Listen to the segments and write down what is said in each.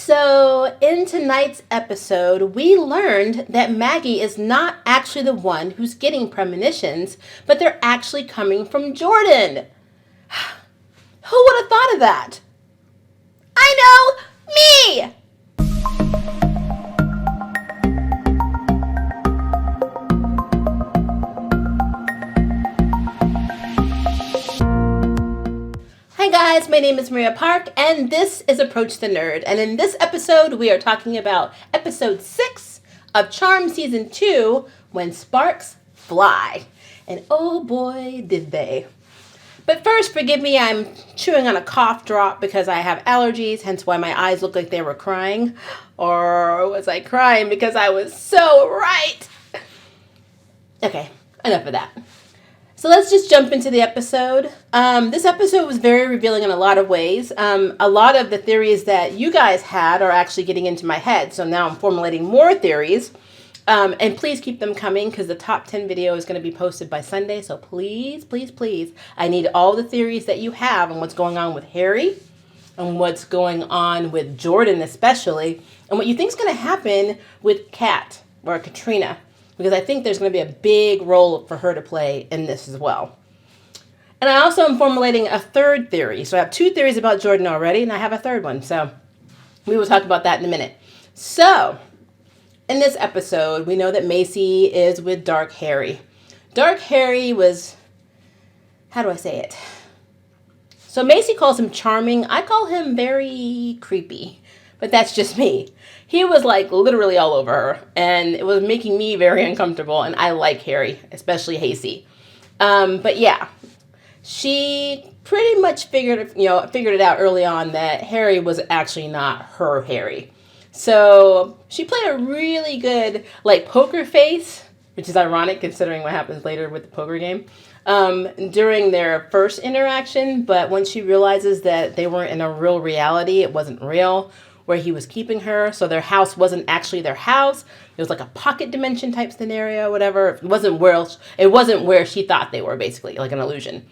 So, in tonight's episode, we learned that Maggie is not actually the one who's getting premonitions, but they're actually coming from Jordan. Who would have thought of that? I know, me! Hi guys, my name is Maria Park, and this is Approach the Nerd. And in this episode, we are talking about episode 6 of Charmed Season 2, When Sparks Fly. And oh boy, did they. But first, forgive me, I'm chewing on a cough drop because I have allergies, hence why my eyes look like they were crying. Or was I crying because I was so right? Okay, enough of that. So let's just jump into the episode. This episode was very revealing in a lot of ways. A lot of the theories that you guys had are actually getting into my head. So now I'm formulating more theories. And please keep them coming because the top 10 video is going to be posted by Sunday. So please, please, please, I need all the theories that you have on what's going on with Harry and what's going on with Jordan especially, and what you think is going to happen with Kat or Katrina. Because I think there's going to be a big role for her to play in this as well. And I also am formulating a third theory. So I have 2 theories about Jordan already, and I have a third one. So we will talk about that in a minute. So in this episode, we know that Macy is with Dark Harry. Dark Harry was, how do I say it? So Macy calls him charming. I call him very creepy. But that's just me. He was like literally all over her, and it was making me very uncomfortable, and I like Harry, especially Macy. But yeah, she pretty much figured it out early on that Harry was actually not her Harry. So she played a really good like poker face, which is ironic considering what happens later with the poker game, during their first interaction. But once she realizes that they weren't in a real reality, it wasn't real, where he was keeping her, so their house wasn't actually their house. It was like a pocket dimension type scenario, whatever. It wasn't where she thought they were, basically, like an illusion.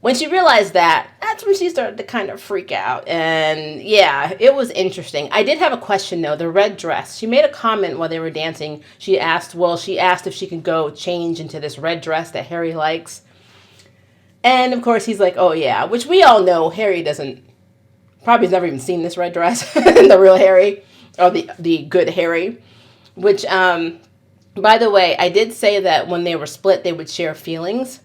When she realized that, that's when she started to kind of freak out. And yeah, it was interesting. I did have a question though, the red dress. She made a comment while they were dancing. She asked if she could go change into this red dress that Harry likes. And of course he's like, oh yeah, which we all know Harry probably has never even seen this red dress, the real Harry, or the good Harry, which, by the way, I did say that when they were split, they would share feelings.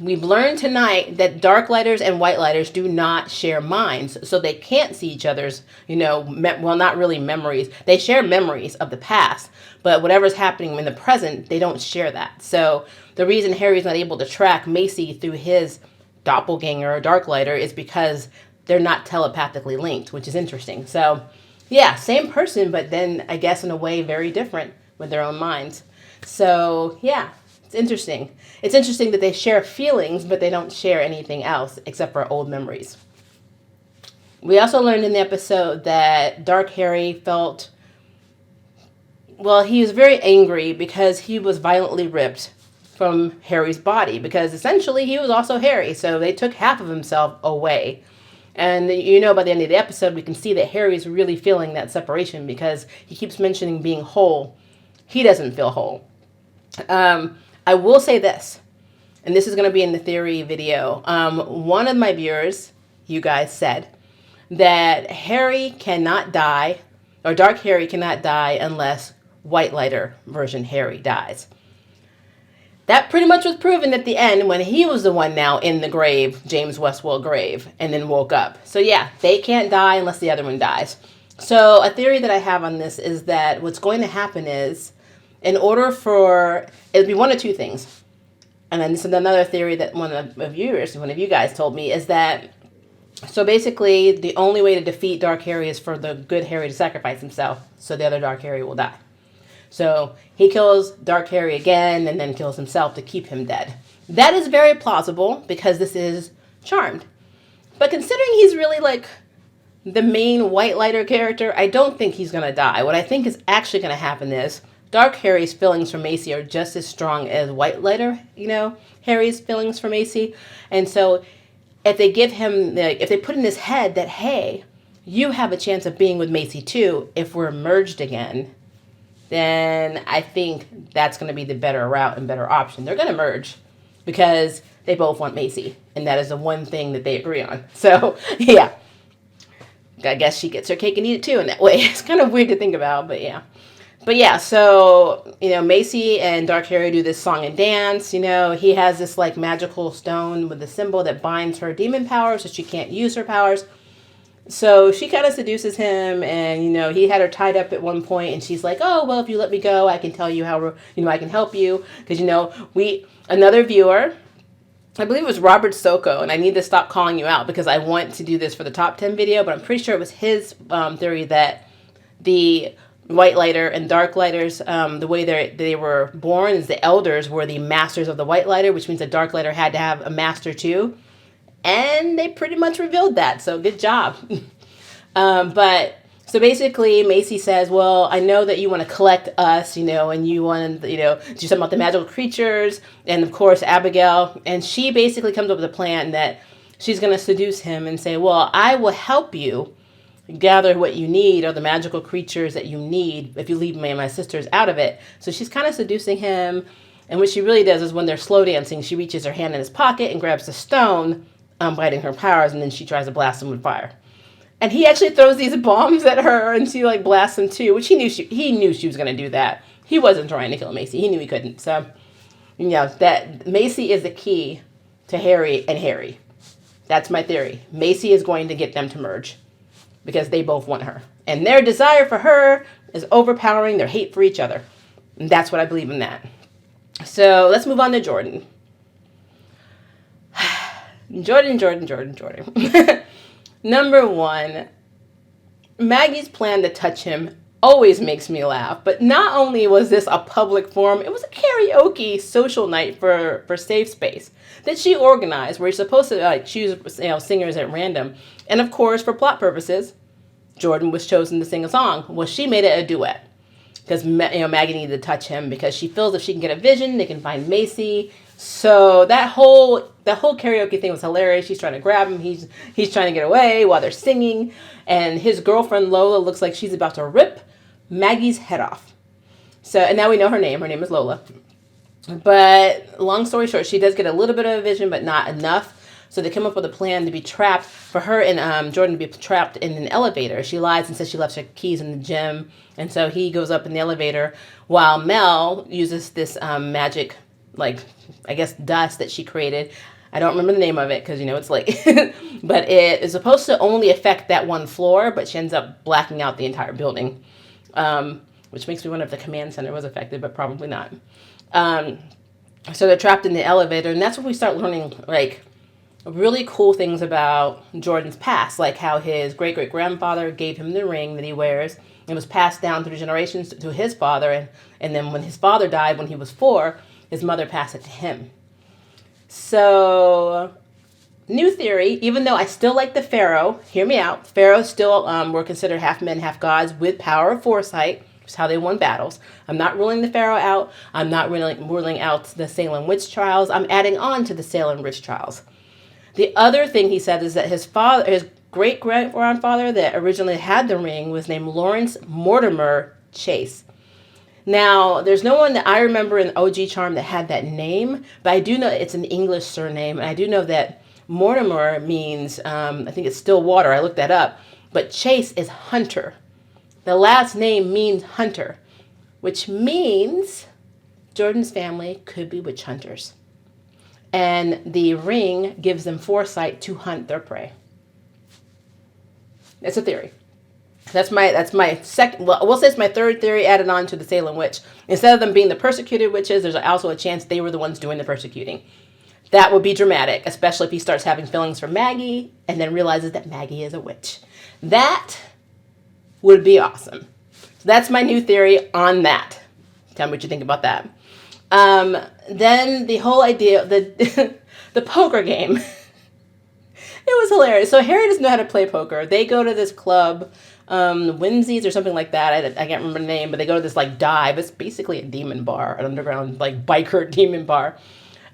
We've learned tonight that dark lighters and white lighters do not share minds, so they can't see each other's, not really memories. They share memories of the past, but whatever's happening in the present, they don't share that. So the reason Harry's not able to track Macy through his doppelganger or dark lighter is because they're not telepathically linked, which is interesting. So yeah, same person, but then I guess in a way very different with their own minds. So yeah, it's interesting. It's interesting that they share feelings, but they don't share anything else except for old memories. We also learned in the episode that Dark Harry he was very angry because he was violently ripped from Harry's body, because essentially he was also Harry, so they took half of himself away. And by the end of the episode, we can see that Harry's really feeling that separation because he keeps mentioning being whole. He doesn't feel whole. I will say this, and this is going to be in the theory video. One of my viewers, you guys, said that Harry cannot die, or Dark Harry cannot die unless White Lighter version Harry dies. That pretty much was proven at the end when he was the one now in the grave, James Westwell grave, and then woke up. So yeah, they can't die unless the other one dies. So a theory that I have on this is that what's going to happen is, it'll be one of 2 things. And then this is another theory that one of you guys told me, is that, so basically the only way to defeat Dark Harry is for the good Harry to sacrifice himself, so the other Dark Harry will die. So he kills Dark Harry again and then kills himself to keep him dead. That is very plausible because this is Charmed. But considering he's really like the main White Lighter character, I don't think he's going to die. What I think is actually going to happen is Dark Harry's feelings for Macy are just as strong as White Lighter, Harry's feelings for Macy. And so if they give him, if they put in his head that, hey, you have a chance of being with Macy too if we're merged again, then I think that's going to be the better route and better option. They're going to merge because they both want Macy, and that is the one thing that they agree on. So, yeah. I guess she gets her cake and eat it too in that way. It's kind of weird to think about, but yeah. But yeah, so, Macy and Dark Harry do this song and dance. He has this like magical stone with a symbol that binds her demon powers, so she can't use her powers. So she kind of seduces him, and, he had her tied up at one point, and she's like, oh, well, if you let me go, I can tell you how, I can help you. Because, another viewer, I believe it was Robert Soko, and I need to stop calling you out because I want to do this for the top 10 video, but I'm pretty sure it was his theory that the white lighter and dark lighters, the way they were born is the elders were the masters of the white lighter, which means the dark lighter had to have a master too. And they pretty much revealed that, so good job. So basically, Macy says, well, I know that you want to collect us, and you want to, do something about the magical creatures, and of course, Abigail. And she basically comes up with a plan that she's going to seduce him and say, well, I will help you gather what you need, or the magical creatures that you need, if you leave me and my sisters out of it. So she's kind of seducing him. And what she really does is when they're slow dancing, she reaches her hand in his pocket and grabs the stone, biting her powers, and then she tries to blast him with fire. And he actually throws these bombs at her, and she like blasts him too, which he knew she was going to do that. He wasn't trying to kill Macy. He knew he couldn't. So, that Macy is the key to Harry and Harry. That's my theory. Macy is going to get them to merge because they both want her. And their desire for her is overpowering their hate for each other. And that's what I believe in that. So let's move on to Jordan. Jordan. Number one, Maggie's plan to touch him always makes me laugh. But not only was this a public forum, it was a karaoke social night for Safe Space that she organized, where you're supposed to choose singers at random. And of course, for plot purposes, Jordan was chosen to sing a song. Well, she made it a duet because Maggie needed to touch him because she feels if she can get a vision, they can find Macy. So that whole karaoke thing was hilarious. She's trying to grab him. He's trying to get away while they're singing. And his girlfriend Lola looks like she's about to rip Maggie's head off. So, and now we know her name. Her name is Lola. But long story short, she does get a little bit of a vision, but not enough. So they come up with a plan to be trapped, for her and Jordan to be trapped in an elevator. She lies and says she left her keys in the gym. And so he goes up in the elevator while Mel uses this magic, dust that she created. I don't remember the name of it because, it's late. But it is supposed to only affect that one floor, but she ends up blacking out the entire building, which makes me wonder if the command center was affected, but probably not. So they're trapped in the elevator, and that's when we start learning, really cool things about Jordan's past, like how his great-great-grandfather gave him the ring that he wears. It was passed down through generations to his father, and then when his father died when he was 4, his mother passed it to him. So, new theory, even though I still like the Pharaoh, hear me out, Pharaohs still were considered half men, half gods with power of foresight, which is how they won battles. I'm not ruling the Pharaoh out. I'm not ruling out the Salem witch trials. I'm adding on to the Salem witch trials. The other thing he said is that his great-grandfather that originally had the ring was named Lawrence Mortimer Chase. Now, there's no one that I remember in OG Charm that had that name, but I do know it's an English surname, and I do know that Mortimer means, I think it's still water, I looked that up, but Chase is hunter. The last name means hunter, which means Jordan's family could be witch hunters. And the ring gives them foresight to hunt their prey. That's a theory. That's my second, well, we'll say it's my third theory added on to the Salem witch. Instead of them being the persecuted witches, there's also a chance they were the ones doing the persecuting. That would be dramatic, especially if he starts having feelings for Maggie and then realizes that Maggie is a witch. That would be awesome. So that's my new theory on that. Tell me what you think about that. Then the whole idea, the poker game. It was hilarious. So Harry doesn't know how to play poker. They go to this club, Whimsy's or something like that. I can't remember the name, but they go to this dive. It's basically a demon bar, an underground biker demon bar.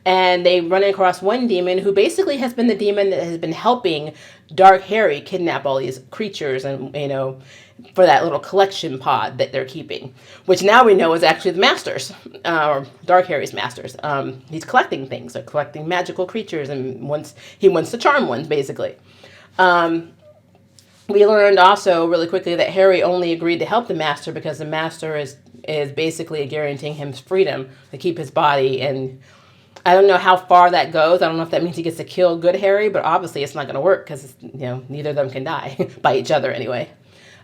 And they run across one demon who basically has been the demon that has been helping Dark Harry kidnap all these creatures and, for that little collection pod that they're keeping, which now we know is actually the Masters, or Dark Harry's Masters. He's collecting things, or collecting magical creatures, and he wants to charm ones, basically. We learned also really quickly that Harry only agreed to help the Master because the Master is basically guaranteeing him freedom to keep his body. And I don't know how far that goes. I don't know if that means he gets to kill good Harry, but obviously it's not going to work because, neither of them can die by each other anyway.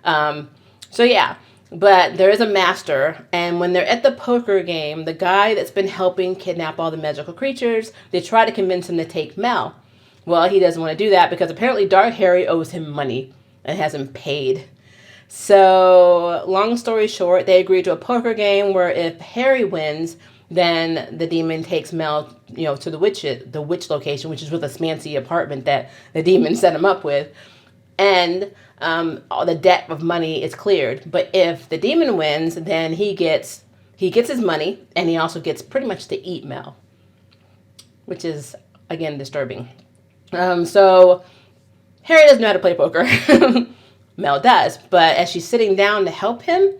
So yeah, but there is a Master, and when they're at the poker game, the guy that's been helping kidnap all the magical creatures, they try to convince him to take Mel. Well, he doesn't want to do that because apparently Dark Harry owes him money and hasn't paid. So, long story short, they agree to a poker game where if Harry wins, then the demon takes Mel, to the witch location, which is with a fancy apartment that the demon set him up with, and all the debt of money is cleared. But if the demon wins, then he gets his money, and he also gets pretty much to eat Mel, which is again disturbing. So Harry doesn't know how to play poker. Mel does, but as she's sitting down to help him,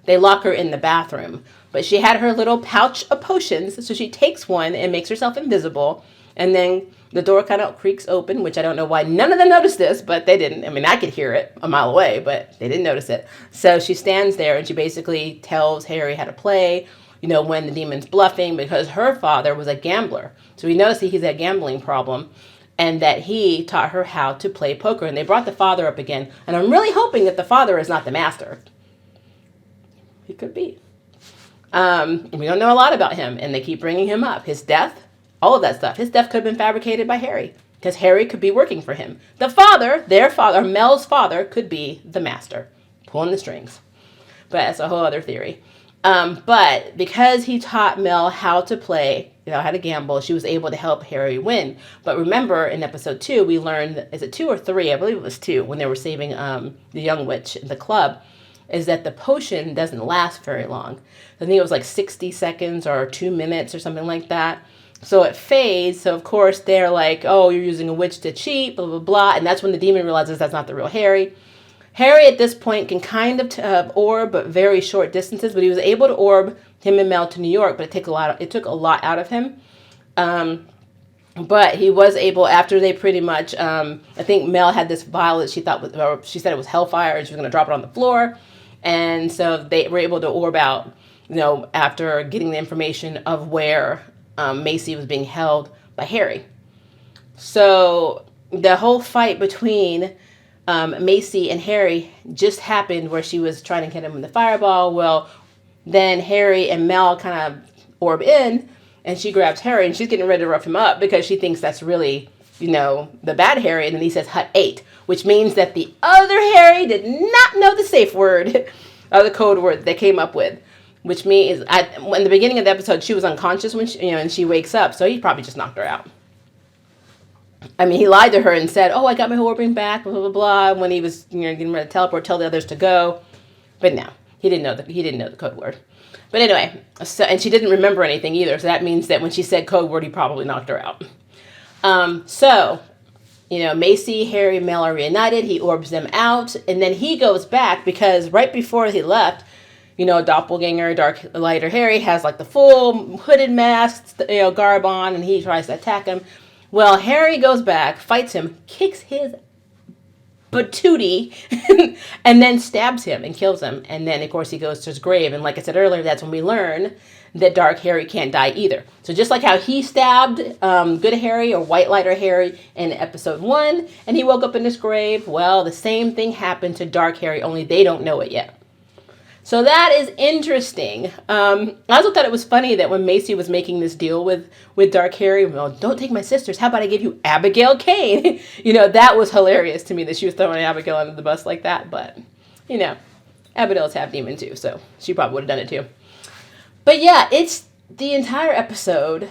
they lock her in the bathroom. But she had her little pouch of potions, so she takes one and makes herself invisible, and then the door kind of creaks open, which I don't know why none of them noticed this, but they didn't. I mean, I could hear it a mile away, but they didn't notice it. So she stands there and she basically tells Harry how to play, when the demon's bluffing, because her father was a gambler. So we notice he's a gambling problem, and that he taught her how to play poker. And they brought the father up again. And I'm really hoping that the father is not the Master. He could be. We don't know a lot about him, and they keep bringing him up. His death, all of that stuff. His death could have been fabricated by Harry, because Harry could be working for him. The father, their father, Mel's father, could be the Master, pulling the strings. But that's a whole other theory. But because he taught Mel how to play, how to gamble, she was able to help Harry win. But remember, in episode 2, we learned, is it 2 or 3? I believe it was 2, when they were saving the young witch in the club, is that the potion doesn't last very long. I think it was like 60 seconds or 2 minutes or something like that. So it fades. So, of course, they're like, oh, you're using a witch to cheat, blah, blah, blah. And that's when the demon realizes that's not the real Harry. Harry, at this point, can kind of orb, but very short distances. But he was able to orb him and Mel to New York, but it took a lot out of him. But he was able, after they pretty much, I think Mel had this vial that she said it was hellfire, and she was going to drop it on the floor. And so they were able to orb out, after getting the information of where Macy was being held by Harry. So the whole fight between Macy and Harry just happened where she was trying to get him with the fireball. Well, then Harry and Mel kind of orb in, and she grabs Harry, and she's getting ready to rough him up because she thinks that's really, the bad Harry. And then he says Hut 8, which means that the other Harry did not know the safe word or the code word they came up with, which means in the beginning of the episode, she was unconscious when and she wakes up. So he probably just knocked her out. I mean, he lied to her and said, oh, I got my orbing back, blah, blah, blah, when he was getting ready to teleport, tell the others to go. But no, he didn't know the code word. But anyway, and she didn't remember anything either. So that means that when she said code word, he probably knocked her out. Macy, Harry, Mel are reunited. He orbs them out. And then he goes back because right before he left, doppelganger, dark lighter Harry has like the full hooded mask, garb on, and he tries to attack him. Well, Harry goes back, fights him, kicks his patootie, and then stabs him and kills him. And then, of course, he goes to his grave. And like I said earlier, that's when we learn that Dark Harry can't die either. So just like how he stabbed Good Harry or White Lighter Harry in episode 1, and he woke up in his grave, well, the same thing happened to Dark Harry, only they don't know it yet. So that is interesting. I also thought it was funny that when Macy was making this deal with Dark Harry, well, don't take my sisters. How about I give you Abigail Kane? That was hilarious to me that she was throwing Abigail under the bus like that. But, Abigail's half demon too, so she probably would have done it too. But yeah, it's the entire episode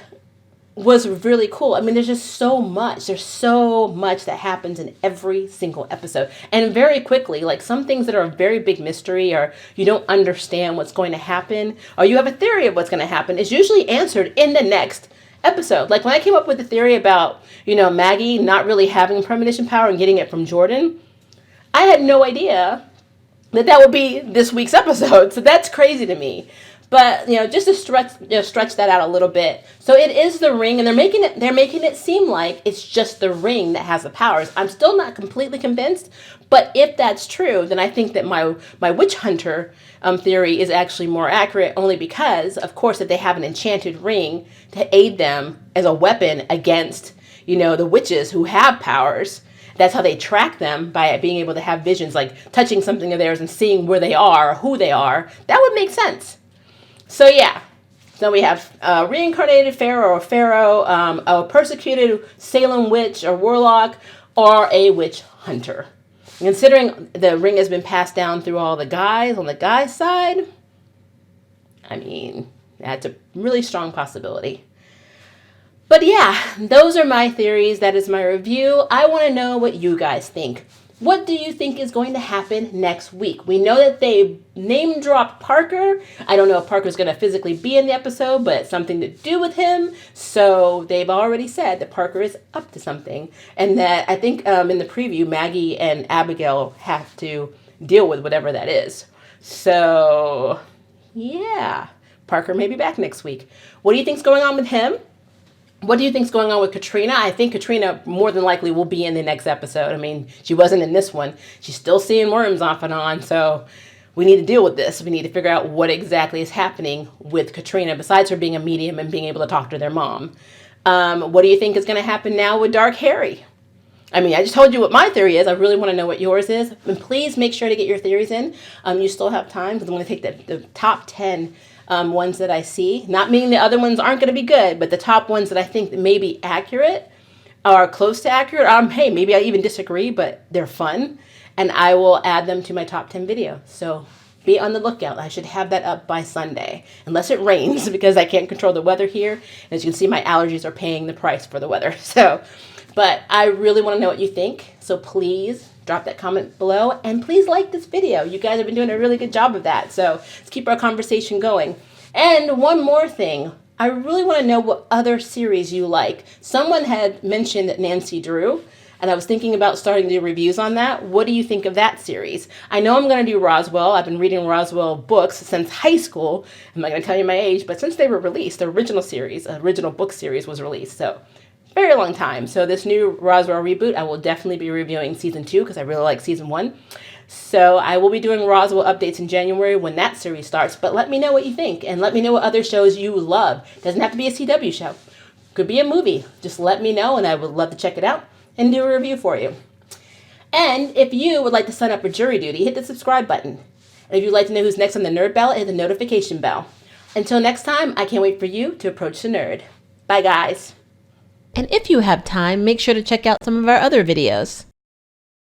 was really cool. I mean, there's just so much. There's so much that happens in every single episode. And very quickly, like some things that are a very big mystery or you don't understand what's going to happen or you have a theory of what's going to happen is usually answered in the next episode. Like when I came up with the theory about, Maggie not really having premonition power and getting it from Jordan, I had no idea that would be this week's episode. So that's crazy to me. But just to stretch that out a little bit. So it is the ring, and they're making it seem like it's just the ring that has the powers. I'm still not completely convinced, but if that's true, then I think that my witch hunter theory is actually more accurate. Only because, of course, if they have an enchanted ring to aid them as a weapon against the witches who have powers. That's how they track them, by being able to have visions, like touching something of theirs and seeing where they are or who they are. That would make sense. So yeah, so we have a reincarnated pharaoh or pharaoh, a persecuted Salem witch or warlock, or a witch hunter. Considering the ring has been passed down through all the guys on the guy's side, I mean, that's a really strong possibility. But yeah, those are my theories. That is my review. I want to know what you guys think. What do you think is going to happen next week? We know that they name dropped Parker. I don't know if Parker's going to physically be in the episode, but it's something to do with him. So they've already said that Parker is up to something. And that I think in the preview, Maggie and Abigail have to deal with whatever that is. So yeah, Parker may be back next week. What do you think's going on with him? What do you think's going on with Katrina? I think Katrina more than likely will be in the next episode. I mean, she wasn't in this one. She's still seeing worms off and on, so we need to deal with this. We need to figure out what exactly is happening with Katrina, besides her being a medium and being able to talk to their mom. What do you think is going to happen now with Dark Harry? I mean, I just told you what my theory is. I really want to know what yours is. And please make sure to get your theories in. You still have time, because I'm going to take the top 10 ones that I see. Not meaning the other ones aren't going to be good, but the top ones that I think that may be accurate or close to accurate. Hey, maybe I even disagree, but they're fun. And I will add them to my top 10 video. So be on the lookout. I should have that up by Sunday, unless it rains, because I can't control the weather here. And as you can see, my allergies are paying the price for the weather. But I really want to know what you think. So please drop that comment below, and please like this video. You guys have been doing a really good job of that. So let's keep our conversation going. And one more thing. I really want to know what other series you like. Someone had mentioned Nancy Drew, and I was thinking about starting to do reviews on that. What do you think of that series? I know I'm going to do Roswell. I've been reading Roswell books since high school. I'm not going to tell you my age, but since they were released, the original book series was released. So very long time. So this new Roswell reboot, I will definitely be reviewing season 2, because I really like season 1. So I will be doing Roswell updates in January when that series starts. But let me know what you think, and let me know what other shows you love. Doesn't have to be a CW show. Could be a movie. Just let me know, and I would love to check it out and do a review for you. And if you would like to sign up for jury duty, hit the subscribe button. And if you'd like to know who's next on the Nerd Ballot, hit the notification bell. Until next time, I can't wait for you to approach the nerd. Bye, guys. And if you have time, make sure to check out some of our other videos.